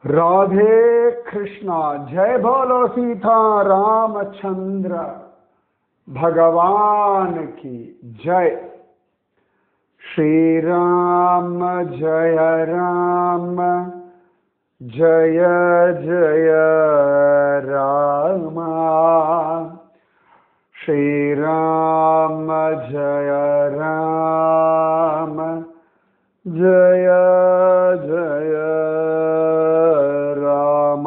राधे कृष्णा। जय बोलो सीता रामचंद्र भगवान की जय। श्री राम जय राम जय जय राम। श्री राम जय राम जय जय राम।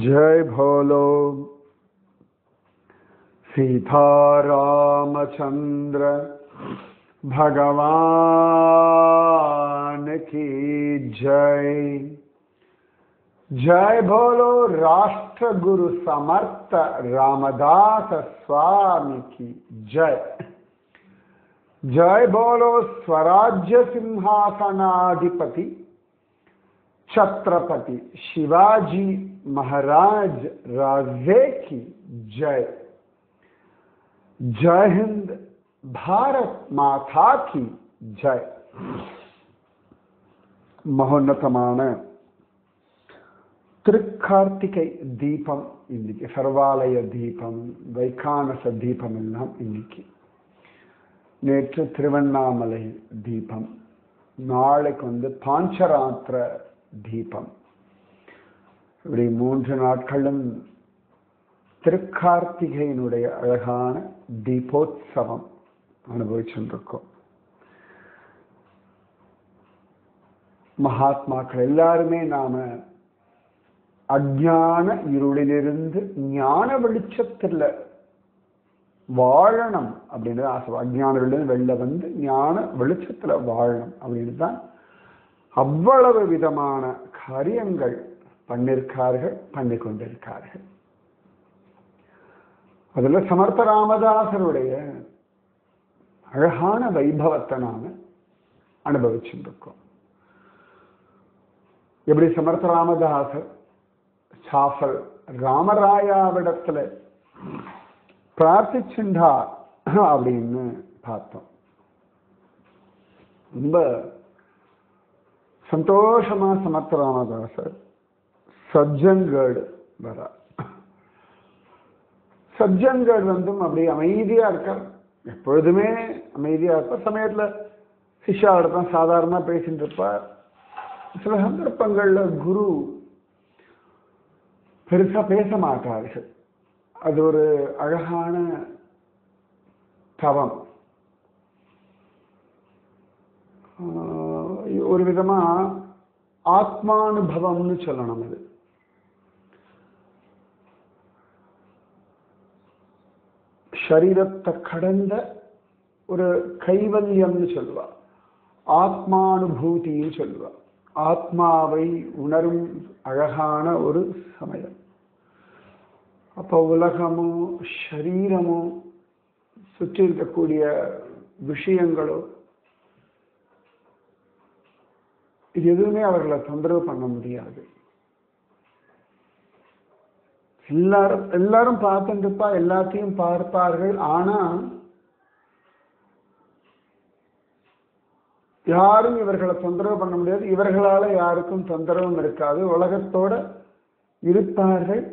जय भोलो सीता रामचंद्र भगवान की जय। जय भोलो राष्ट्र गुरु समर्थ रामदास स्वामी की जय। जय बोलो स्वराज्य सिंहासनाधिपति छत्रपति शिवाजी महाराज राजे की जय। जय हिंद, भारत माता की जय। மகோன்னதமான திருக்கார்த்திகை தீபம் இன்னைக்கு, சர்வாலய தீபம், வைகானச தீபம் எல்லாம் இன்னைக்கு. நேற்று திருவண்ணாமலை தீபம், நாளைக்கு பாஞ்சராத்திர தீபம். இப்படி 3 நாட்களும் திருக்கார்த்திகையினுடைய அழகான தீபோத்சவம் அனுபவிச்சுருக்கோம். மகாத்மாக்கள் எல்லாருமே நாம அஞ்ஞான இருளிலிருந்து ஞான வெளிச்சத்துல வாழணும் அப்படின்னு ஆசை. அஞ்ஞான இருளிலிருந்து வெளில வந்து ஞான வெளிச்சத்துல வாழணும் அப்படின்னு தான் அவ்வளவு விதமான காரியங்கள் பண்ணிருக்கார்கள், பண்ணி கொண்டிருக்கார்கள். அதுல சமர்த்த ராமதாசருடைய அழகான வைபவத்தை நாம அனுபவிச்சுருக்கோம். எப்படி சமர்த்த ராமதாசர் சாஃபல் ராமராயாவிடத்துல பிரார்த்திச்சுண்டார் அப்படின்னு பார்த்தோம். ரொம்ப சந்தோஷமா சமர்த்த ராமதாசர் சஜ்ஜன்கேடு வர. சஜ்ஜன்கேடு அப்படி அமைதியா இருக்கார், எப்பொழுதுமே அமைதியா இருப்பார். சமயத்துல சிஷ்யாவிட சாதாரணமா பேசிட்டு இருப்பார். சில சந்தர்ப்பங்கள்ல குரு பெருசா பேச மாட்டார்கள். அது ஒரு அழகான தவம். ஒரு விதமா ஆத்மானுபவம்னு சொல்லணும். அது சரீரத்தை கடந்த ஒரு கைவல்யம்னு சொல்லுவா, ஆத்மானுபூதின்னு சொல்லுவா. ஆத்மாவை உணரும் அழகான ஒரு சமயம். அப்போ உலகமோ சரீரமோ சுற்றி இருக்கக்கூடிய விஷயங்களோ இது எதுவுமே அவர்களை தொந்தரவு பண்ண முடியாது. எல்லாரும் பார்த்துட்டுப்பா, எல்லாத்தையும் பார்ப்பார்கள். ஆனா யாரும் இவர்களை தொந்தரவு பண்ண முடியாது, இவர்களால யாருக்கும் தொந்தரவும் இருக்காது. உலகத்தோட இருப்பார்கள்,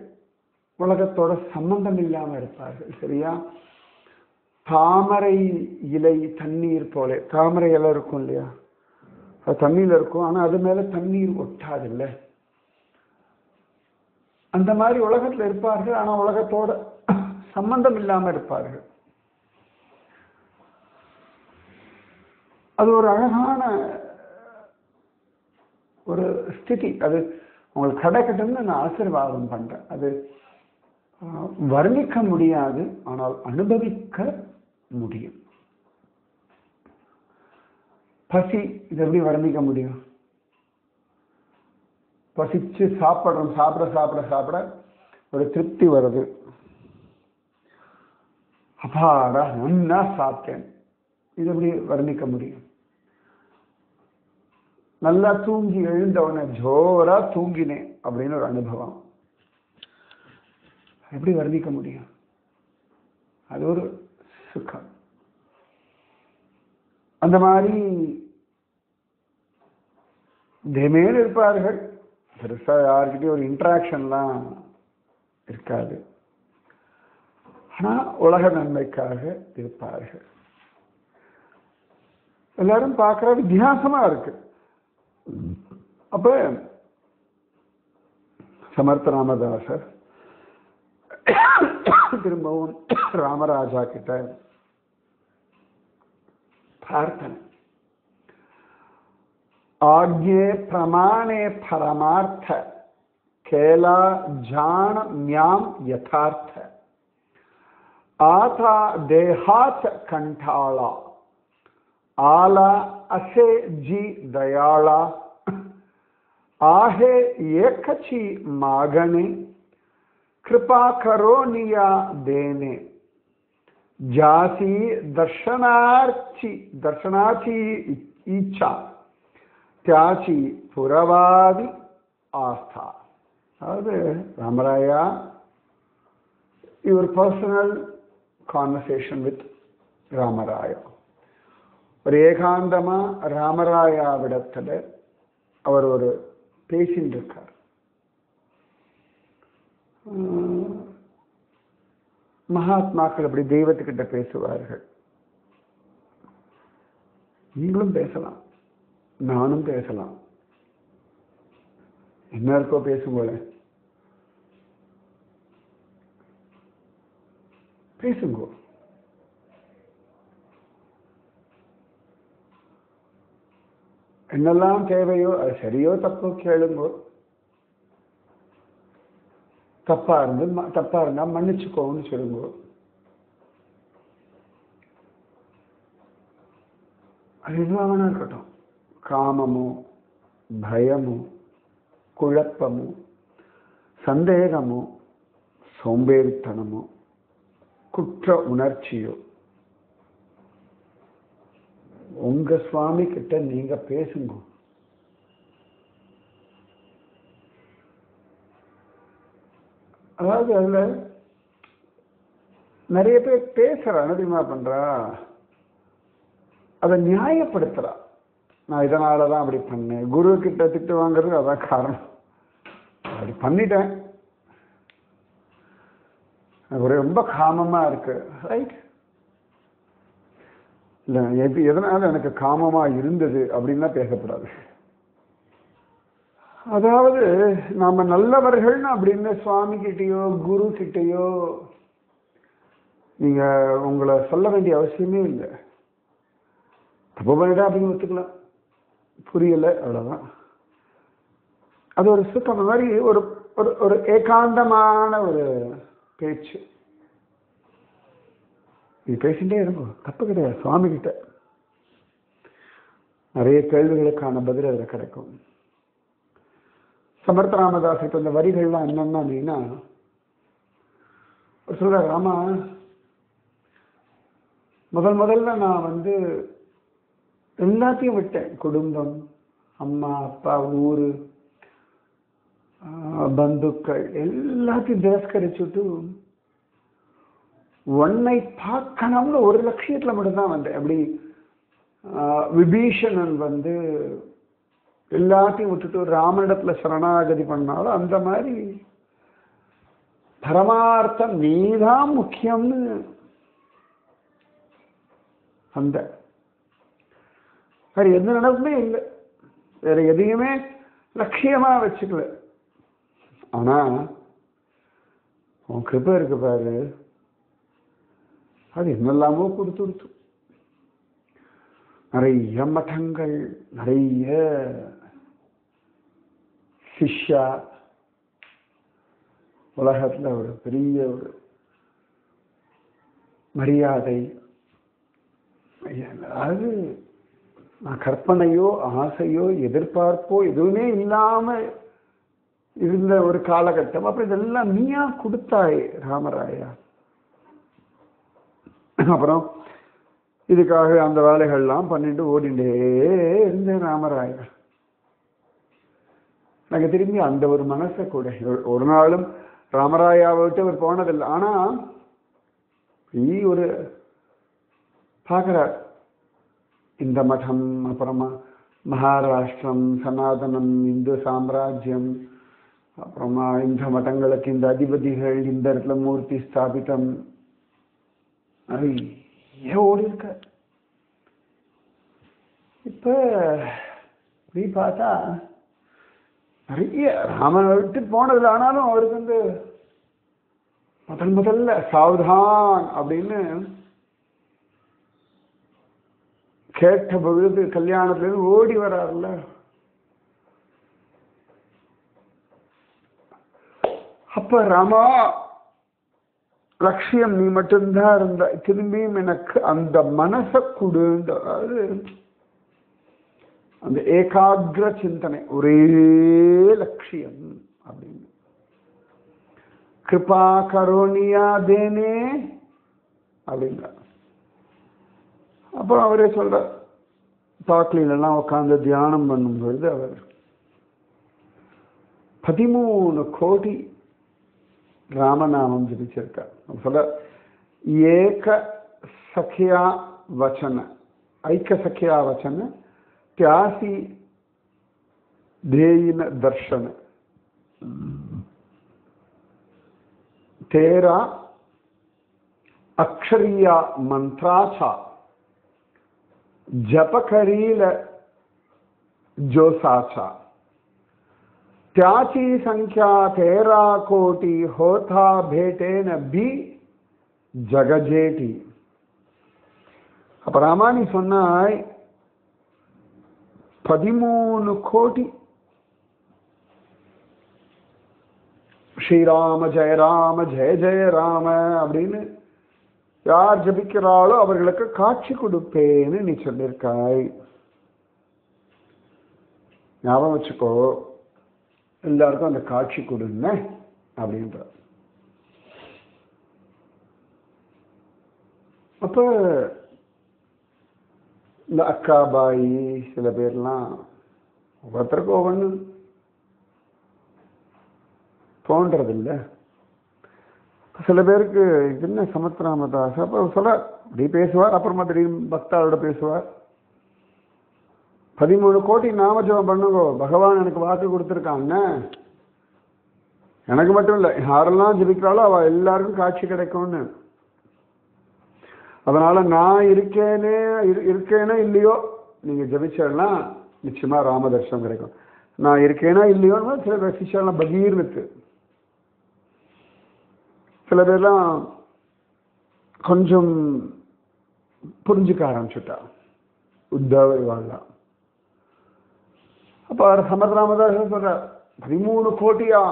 உலகத்தோட சம்பந்தம் இல்லாம இருப்பார்கள். சரியா? தாமரை இலை தண்ணீர் போல, தாமரை இலை இருக்கும் இல்லையா, அது தண்ணீர் இருக்கும், ஆனா அது மேல தண்ணீர் ஒட்டாது இல்ல. அந்த மாதிரி உலகத்துல இருப்பார்கள், ஆனா உலகத்தோட சம்பந்தம் இல்லாம இருப்பார்கள். அது ஒரு அழகான ஒரு ஸ்திதி. அது உங்களுக்கு கிடைக்கட்டும்னு நான் ஆசீர்வாதம் பண்றேன். அது வர்ணிக்க முடியாது, ஆனால் அனுபவிக்க முடியும். பசி, இது எப்படி வர்ணிக்க முடியும்? பசிச்சு சாப்பிட்றோம், சாப்பிட சாப்பிட சாப்பிட ஒரு திருப்தி வருது. அப்பாடா நல்லா சாப்பிட்டேன், இது எப்படி வர்ணிக்க முடியும்? நல்லா தூங்கி எழுந்தவன ஜோரா தூங்கினேன் அப்படின்னு ஒரு அனுபவம், எப்படி வர்ணிக்க முடியும்? அது ஒரு சுகம். அந்த மாதிரி திமேன்னு இருப்பார்கள். பெருசா யாருக்கிட்டையும் ஒரு இன்ட்ராக்ஷன்லாம் இருக்காது. ஆனா உலக நன்மைக்காக இருப்பார்கள். எல்லாரும் பார்க்கிற வித்தியாசமா இருக்கு. அப்ப சமர்த்த ராமதாசர் திரும்பவும் ராமராஜா கிட்ட பிரார்த்தனை, ஆக்ஞே பிரமாணே பரமார்த்த கேலா ஜான ஞாம் யதார்த்த ஆதா தேஹாத் கண்டாளா आला असे जी दयाळा आहे एकची मागणे कृपा करो निया देणे जासी दर्शनाची इच्छा त्याची पुरवावी आस्था. அதாவது Rama Raya, your personal conversation with Rama Raya. ஒரு ஏகாந்தமா ராமராயாவிடத்துல அவர் ஒரு பேசிட்டு இருக்கார். மகாத்மாக்கள் அப்படி தெய்வத்துக்கிட்ட பேசுவார்கள். நீங்களும் பேசலாம், நானும் பேசலாம். என்ன இருக்கோ பேசும்போல பேசுங்கோ. என்னெல்லாம் தேவையோ அது சரியோ தப்போ கேளுங்கோ. தப்பா இருந்தா மன்னிச்சுக்கோன்னு சொல்லுங்கோ. அது எதுவாக இருக்கட்டும். காமமோ பயமோ குழப்பமோ சந்தேகமோ சோம்பேறித்தனமோ குற்ற உணர்ச்சியோ உங்க சுவாமி கிட்ட நீங்க பேசுங்க. அதாவது அதுல நிறைய பேர் பேசுறா, என்ன பண்றா, அதை நியாயப்படுத்துறா. நான் இதனாலதான் அப்படி பண்ணேன், குரு கிட்ட திட்டு வாங்குறது அதான் காரணம், அப்படி பண்ணிட்டேன், ரொம்ப காமமா இருக்கு. ரைட், இல்ல எதனால எனக்கு காமமா இருந்தது அப்படின்னா பேசப்படாது. அதாவது நாம நல்லவர்கள் அப்படின்னு சுவாமி கிட்டயோ குரு கிட்டயோ நீங்க உங்களை சொல்ல வேண்டிய அவசியமே இல்லை. தப்பு பண்ணிட்டா அப்படின்னு ஒத்துக்கலாம், புரியல அவ்வளவுதான். அது ஒரு சுத்தம் மாதிரி ஒரு ஒரு ஏகாந்தமான ஒரு பேச்சு. இது பேசிட்டே இருக்கும், தப்பு கிடையாது. சுவாமி கிட்ட நிறைய கேள்விகளுக்கான பதில் அதில் கிடைக்கும். சமர்த்த ராமதாஸ் இப்ப இந்த வரிகள்லாம் என்னன்னா அப்படின்னா சொல்ற, ராமா முதல்ல நான் எல்லாத்தையும் விட்டேன். குடும்பம், அம்மா அப்பா, ஊரு, பந்துக்கள் எல்லாத்தையும் திரஸ்கரிச்சுட்டு உன்னை பார்க்கணும்னு ஒரு லட்சியத்துல மட்டும்தான் வந்தேன். அப்படி விபீஷணன் எல்லாத்தையும் விட்டுட்டு ராமனிடத்துல சரணாகதி பண்ணாலும் அந்த மாதிரி பரமார்த்தம் நீதான் முக்கியம்னு அந்த வேற எந்த நடப்புமே இல்லை, வேற எதையுமே லட்சியமா வச்சுக்கல. ஆனா உன் கிருபை இருக்கு பாரு, அது என்னெல்லாமோ கொடுத்து நிறைய மட்டங்கள், நிறைய சிஷ்யா, உலகத்துல ஒரு பெரிய ஒரு மரியாதை. அதாவது நான் கற்பனையோ ஆசையோ எதிர்பார்ப்போ எதுவுமே இல்லாம இருந்த ஒரு காலகட்டம். அப்புறம் இதெல்லாம் நீயா கொடுத்தாய் ராமராயா. அப்புறம் இதுக்காக அந்த வேலைகள்லாம் பண்ணிட்டு ஓடிண்டே இருந்தேன் ராமராயா. எனக்கு திரும்பி அந்த ஒரு மனசை கூட ஒரு நாளும் ராமராயாவை விட்டு அவர் போனதில்லை. ஆனா ஒரு பார்க்கிறார் இந்த மடம், அப்புறமா மகாராஷ்டிரம், சனாதனம், இந்து சாம்ராஜ்யம், அப்புறமா இந்த மதங்களுக்கு இந்த அதிபதிகள், இந்த இடத்துல மூர்த்தி ஸ்தாபிதம், அது ஏன் ஓடி இருக்க. இப்ப இப்படி பார்த்தா நிறைய ராமனை விட்டு போனதுல, ஆனாலும் அவருக்கு முதல்ல சாவதான் அப்படின்னு கேட்ட பொழுது கல்யாணத்துல ஓடி வராருல்ல. அப்ப ராமா, லட்சியம் நீ மட்டும்தான் இருந்த, திரும்பியும் எனக்கு அந்த மனசை கொடுன்ற, அதாவது அந்த ஏகாகிர சிந்தனை, ஒரே லட்சியம் அப்படின்னு. கிருபா கரோனியா தேனே அப்படின்ற. அப்புறம் அவரே சொல்ற, பாக்லிலாம் உட்கார்ந்து தியானம் பண்ணும் பொழுது அவர் 13 கோடி ராமநாமம் ஜபிச்சிருக்கார். சொல்ல ஏக சഖ്யா வச்சன, ஐக்க சഖ்யா வச்சன தியாசி தேயின தர்ஷன तेरा अक्षरिया मंत्राचा जप करील जोसाचा त्याची संख्या 13 कोटी होता भेटेन भी जगजेटी. அப்ப ராமானி சொன்னாய் 13 கோடி ஸ்ரீராம ஜெய ராம ஜெய ஜெய ராம அப்படின்னு யார் ஜபிக்கிறாளோ அவர்களுக்கு காட்சி கொடுப்பேன்னு நீ சொல்லியிருக்காய். ஞாபகம் வச்சுக்கோ, எல்லாருக்கும் அந்த காட்சி கொடுங்க அப்படின்ற. அப்ப இந்த அக்காபாயி சில பேர்லாம் ஒவ்வொருத்தருக்கும் ஒவ்வொன்று தோன்றதில்லை. சில பேருக்கு என்ன சமத்ராமதாஸ் அப்போ சொல்ல அப்படி பேசுவார், அப்புறமா திடீர்னு பக்தாவோட பேசுவார். 13 கோடி நாமஜபம் பண்ணுங்க, பகவான் எனக்கு வாக்கு கொடுத்துருக்காங்க, எனக்கு மட்டும் இல்லை யாரெல்லாம் ஜபிக்கிறாளோ அவ எல்லாருக்கும் காட்சி கிடைக்கும்னு. அதனால நான் இருக்கேனே இல்லையோ நீங்க ஜபிச்சா நிச்சயமா ராம தர்சனம் கிடைக்கும். நான் இருக்கேனா இல்லையோன்னு சில சிஷ்யெல்லாம் பகீர்னுக்கு, சில பேர்லாம் கொஞ்சம் புரிஞ்சுக்க ஆரம்பிச்சுட்டா உத்தவ வாழலாம். அப்ப சமத்ராமதாஸ் சொல்ற 13 கோட்டியா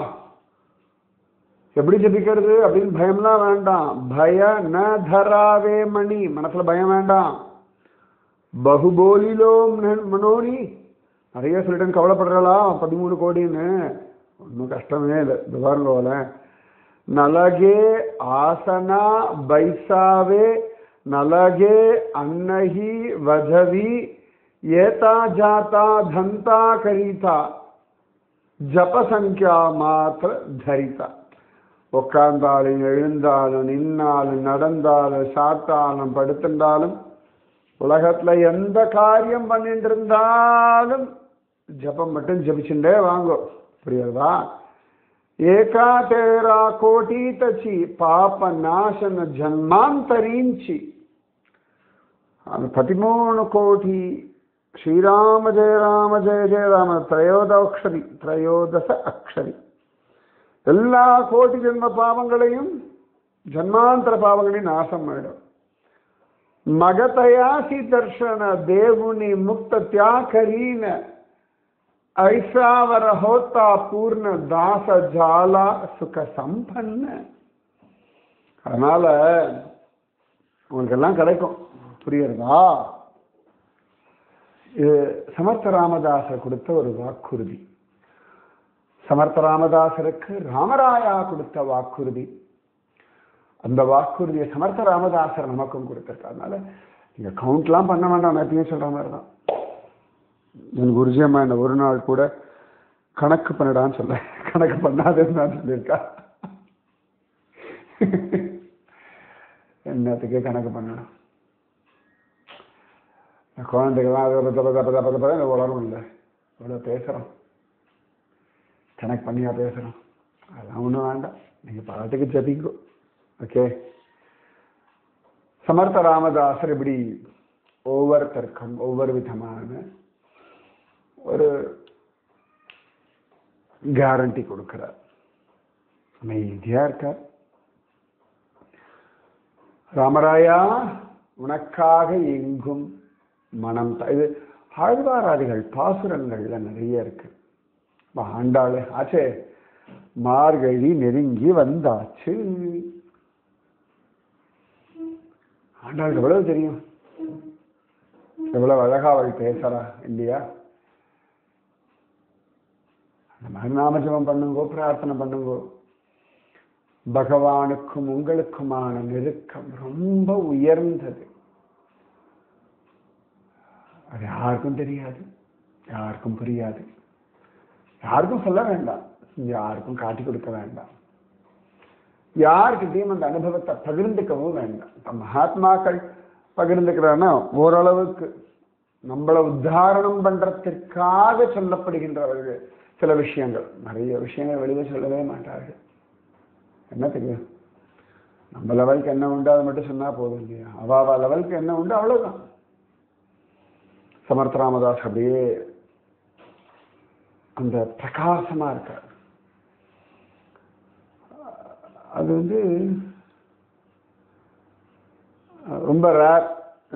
எப்படி ஜபிக்கிறது அப்படின்னு பயம்லாம் வேண்டாம். பய ந தராவே மணி, மனசுல பயம் வேண்டாம். பகுபோலிலோ மனோனி, நிறைய சொல்லிட்டு கவலைப்படுறலாம் 13 கோடின்னு, ஒன்றும் கஷ்டமே இல்லை. பாருங்க, நலகே ஆசனா பைசாவே நலகே அன்னஹி வதவி ஏதா ஜாதா தந்தா கரிதா ஜப சங்கியா மாத்திர தரிதா. உட்கார்ந்தாலும் எழுந்தாலும் நின்னாலும் நடந்தாலும் சாத்தாலும் படுத்திருந்தாலும் உலகத்துல எந்த காரியம் பண்ணிட்டு இருந்தாலும் ஜபம் மட்டும் ஜபிச்சுட்டே வாங்கோ. புரியுதா? ஏகா 13 கோடி தச்சி பாப நாசன ஜன்மாந்தரீஞ்சி. அந்த 13 கோடி ஸ்ரீராம ஜெய ராம ஜெய ஜெய ராம திரையோதச அக்ஷரி எல்லா கோடி ஜென்ம பாவங்களையும் ஜன்மாந்தர பாவங்களையும் நாசம் ஆயிடும். மகதயாசி தர்ஷன தேவுனி முக்த தியாகரீன ஐசாவர ஹோத்தா பூர்ண தாச ஜாலா சுக சம்பன்ன. அதனால உங்களுக்கு எல்லாம் கிடைக்கும். புரியுறதா? இது சமர்த்த ராமதாசர் கொடுத்த ஒரு வாக்குறுதி. சமர்த்த ராமதாசருக்கு ராமராயா கொடுத்த வாக்குறுதி. அந்த வாக்குறுதியை சமர்த்த ராமதாசர் நமக்கும் கொடுத்திருக்காரு. அதனால நீங்க கவுண்ட்லாம் பண்ண வேண்டாம். எப்பயும் சொல்ற மாதிரி தான். என் குருஜி அம்மா என்ன ஒரு நாள் கூட கணக்கு பண்ணடான்னு சொல்ல, கணக்கு பண்ணாதேன்னு நான் சொல்லியிருக்கா. என்னத்துக்கே கணக்கு பண்ணணும். குழந்தைகள்லாம் அது பத வளரும் இல்லை, இவ்வளோ பேசுகிறோம், கனெக்ட் பண்ணியா பேசுகிறோம், அதெல்லாம் ஒன்றும் வேண்டாம், நீங்கள் பாட்டுக்கு ஜபிங்கோ. ஓகே. சமர்த்த ராமதாசர் இப்படி ஒவ்வொருத்தருக்கும் ஒவ்வொரு விதமான ஒரு கேரண்டி கொடுக்கிறார். அமைதியா இருக்கார். ராமராயா உனக்காக எங்கும் மனம் இது ஆழ்வாராதிகள் பாசுரங்கள்ல நிறைய இருக்கு. ஆண்டாளு ஆச்சே, மார்கழி நெருங்கி வந்தாச்சு. ஆண்டாளுக்கு எவ்வளவு தெரியும், எவ்வளவு அழகா அவள் பேசுறா இல்லையா? அந்த மாதிரி நாமஜபம் பண்ணுங்கோ, பிரார்த்தனை பண்ணுங்கோ. பகவானுக்கும் உங்களுக்குமான நெருக்கம் ரொம்ப உயர்ந்தது. அது யாருக்கும் தெரியாது, யாருக்கும் புரியாது, யாருக்கும் சொல்ல வேண்டாம், யாருக்கும் காட்டி கொடுக்க வேண்டாம், யாருக்கிட்டையும் அந்த அனுபவத்தை பகிர்ந்துக்கவும் வேண்டாம். மகாத்மாக்கள் பகிர்ந்துக்கிறான்னா ஓரளவுக்கு நம்மளை உத்தாரணம் பண்றதுக்காக சொல்லப்படுகின்றவர்கள் சில விஷயங்கள், நிறைய விஷயங்கள் வெளியே சொல்லவே மாட்டார்கள். என்ன தெரியும், நம்ம லெவலுக்கு என்ன உண்டு அதை மட்டும் சொன்னா போதும் இல்லையா? அவாவா லெவலுக்கு என்ன உண்டு அவ்வளவுதான். சமர்த்த ராமதாஸ் அப்படியே அந்த பிரகாசமா இருக்கார். அது ரொம்ப ரேர்,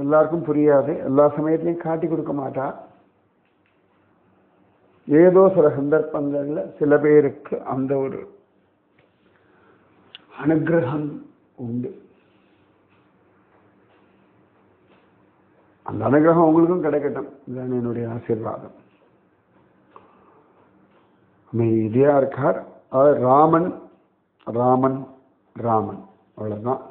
எல்லாருக்கும் புரியாது, எல்லா சமயத்திலையும் காட்டி கொடுக்க மாட்டா. ஏதோ சில சந்தர்ப்பங்கள்ல சில பேருக்கு அந்த ஒரு அனுகிரகம் உண்டு. அந்த அனுகிரகம் உங்களுக்கும் கிடைக்கட்டும், இதுதான் என்னுடைய ஆசீர்வாதம். அமைதியா இருக்கார். ராமன் ராமன் ராமன், அவ்வளவுதான்.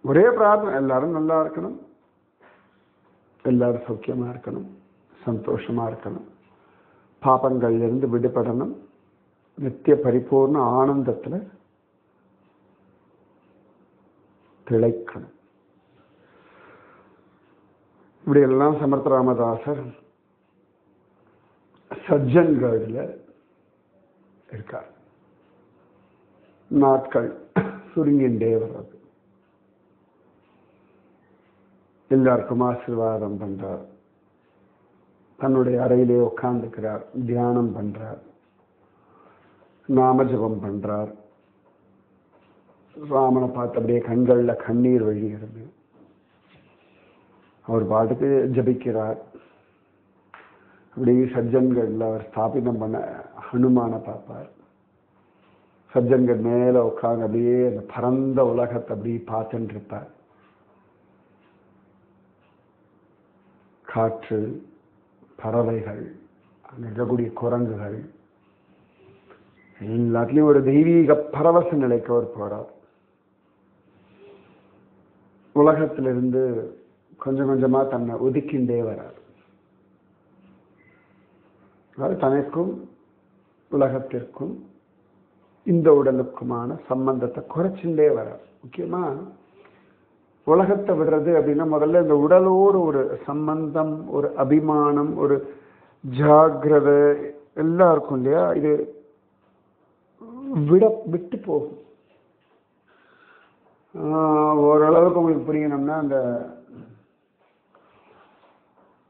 ஒரே பிரார்த்தனை, எல்லாரும் நல்லா இருக்கணும், எல்லாரும் சௌக்கியமா இருக்கணும், சந்தோஷமா இருக்கணும், பாபங்கள்ல இருந்து விடுபடணும், நித்திய பரிபூர்ண ஆனந்தத்துல திளைக்கணும். இப்படி எல்லாம் சமர்த்த ராமதாசர் சஜ்ஜன்கள்ல இருக்கார். நாட்கள் சுருங்கின்றே வர்றது. எல்லாருக்கும் ஆசீர்வாதம் பண்றார். தன்னுடைய அறையிலே உட்கார்ந்துக்கிறார், தியானம் பண்றார், நாமஜபம் பண்றார். ராமனை பார்த்து அப்படியே கண்கள்ல கண்ணீர் வழிகிறது. அவர் பாட்டுக்கு ஜபிக்கிறார். அப்படியே சஜ்ஜன்கள்ல அவர் ஸ்தாபிதம் பண்ண ஹனுமான பார்ப்பார். சஜ்ஜன்கள் மேல உட்கார்ந்து அப்படியே அந்த பரந்த உலகத்தை அப்படியே பார்த்துட்டு இருப்பார். காற்று, பறவைகள், அங்க இருக்கக்கூடிய குரங்குகள், எல்லாத்துலயும் ஒரு தெய்வீக பரவச நிலைக்கு அவர் போறார். உலகத்திலிருந்து கொஞ்சம் கொஞ்சமா தன்னை ஒதுக்கின்றே வரார். அதாவது தனக்கும் உலகத்திற்கும் இந்த உடலுக்குமான சம்பந்தத்தை குறைச்சுட்டே வரார். முக்கியமா உலகத்தை விடுறது அப்படின்னா முதல்ல இந்த உடலோடு ஒரு சம்பந்தம், ஒரு அபிமானம், ஒரு ஜாகிரதை எல்லாம் இருக்கும் இல்லையா? இது விட்டு போகும். ஓரளவுக்கு உங்களுக்கு புரியணும்னா, அந்த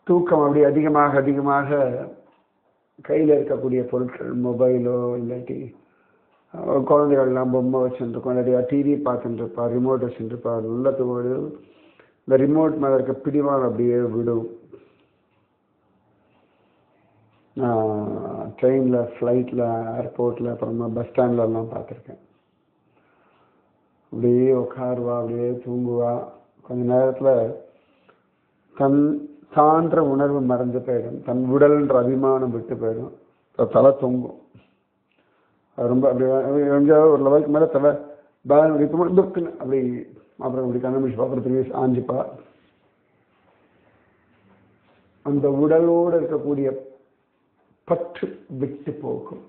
தூக்கம் அப்படி அதிகமாக அதிகமாக கையில் இருக்கக்கூடிய பொருட்கள், மொபைலோ இல்லாட்டி குழந்தைகள்லாம் பொம்மை வச்சுருக்கோம், இல்லாட்டி டிவி பார்த்துட்டு இருப்பா, ரிமோட் வச்சுட்டு இருப்பா, நல்ல தூக்கம். இந்த ரிமோட் மேலே இருக்க பிடிவான் அப்படியே விடும். ட்ரெயினில், ஃப்ளைட்டில், ஏர்போர்ட்டில், அப்புறமா பஸ் ஸ்டாண்ட்லலாம் பார்த்துருக்கேன். அப்படியே உட்காருவா, அப்படியே தூங்குவா. கொஞ்ச நேரத்தில் தான்ற உணர்வு மறைஞ்சு போயிடும், தன் உடல்ன்ற அபிமானம் விட்டு போயிடும், தலை தொங்கும். அது ரொம்ப அப்படி எங்கேயாவது ஒரு லெவலுக்கு மேலே தலை துக்குன்னு அப்படி அப்புறம் இப்படி கண்ணமிச்சு அப்புறம் திரும்பி ஆஞ்சிப்பா. அந்த உடலோடு இருக்கக்கூடிய பற்று விட்டு போகும்.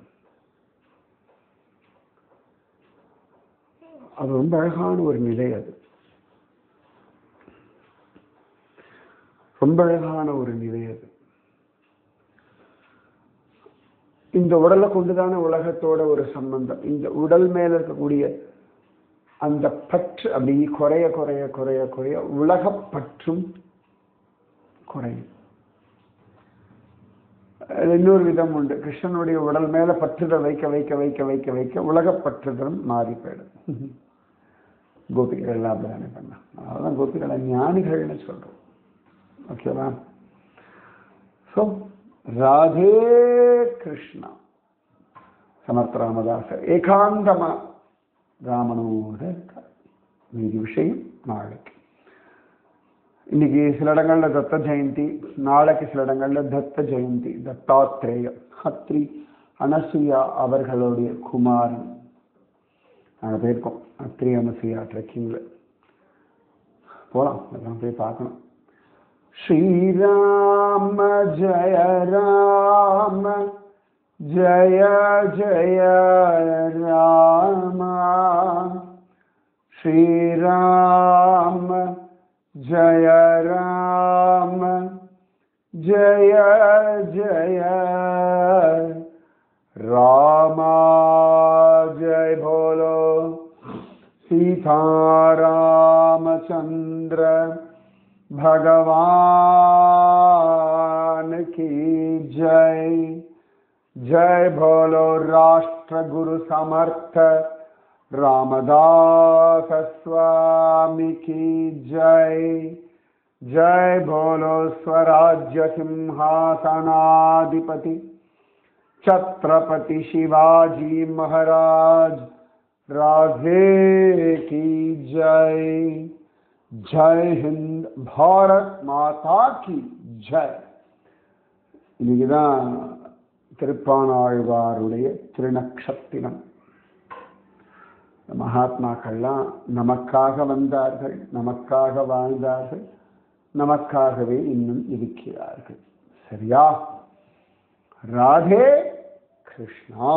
அது ரொம்ப அழகான ஒரு நிலை. அது ரொம்ப அழகான ஒரு நிலை அது. இந்த உடலை கொண்டுதான உலகத்தோட ஒரு சம்பந்தம். இந்த உடல் மேல இருக்கக்கூடிய அந்த பற்று அப்படி குறைய குறைய குறைய குறைய உலகப்பற்றும் குறையும். இன்னொரு விதம் உண்டு. கிருஷ்ணனுடைய உடல் மேல பற்றுதல் வைக்க வைக்க வைக்க வைக்க வைக்க உலகப்பற்றுதலும் மாறி போயிடும். கோபிகள் எல்லாம் அப்படிதானே பண்ண. அதனாலதான் கோபிகளை ஞானிகள்னு சொல்றோம். ஓகேவா? ஸோ ராதே கிருஷ்ணா. சமர்த்த ராமதாசர் ஏகாந்தமா ராமனோட இருக்கார். மீதி விஷயம் நாளைக்கு. இன்னைக்கு சில இடங்கள்ல தத்த ஜெயந்தி, நாளைக்கு சில இடங்கள்ல தத்த ஜெயந்தி. தத்தாத்ரேய ஹத்ரி அனசூயா அவர்களுடைய குமாரன். நாங்கள் போயிருக்கோம் ஹத்ரி அனசூயா ட்ரெக்கிங்ல. போகலாம், அதெல்லாம் போய் பார்க்கணும். ஸ்ரீராம ஜய ராம ஜய ஜய ராம ஸ்ரீராம ஜய ராம ஜய ஜய ராம ஜய போலோ सीतारामचंद्र भगवान की जय। जय बोलो राष्ट्र गुरु समर्थ रामदास स्वामी की जय। जय बोलो स्वराज्य सिंहासनाधिपति छत्रपति शिवाजी महाराज राधे की जय। जय हिंद, भारत माता की जय। இன்னைக்குதான் திருப்பாணாழ்வாருடைய திருநக்ஷத்திரம். மகாத்மாக்கள்லாம் நமக்காக வந்தார்கள், நமக்காக வாழ்ந்தார்கள், நமக்காகவே இன்னும் இருக்கிறார்கள். சரியா? ராதே கிருஷ்ணா.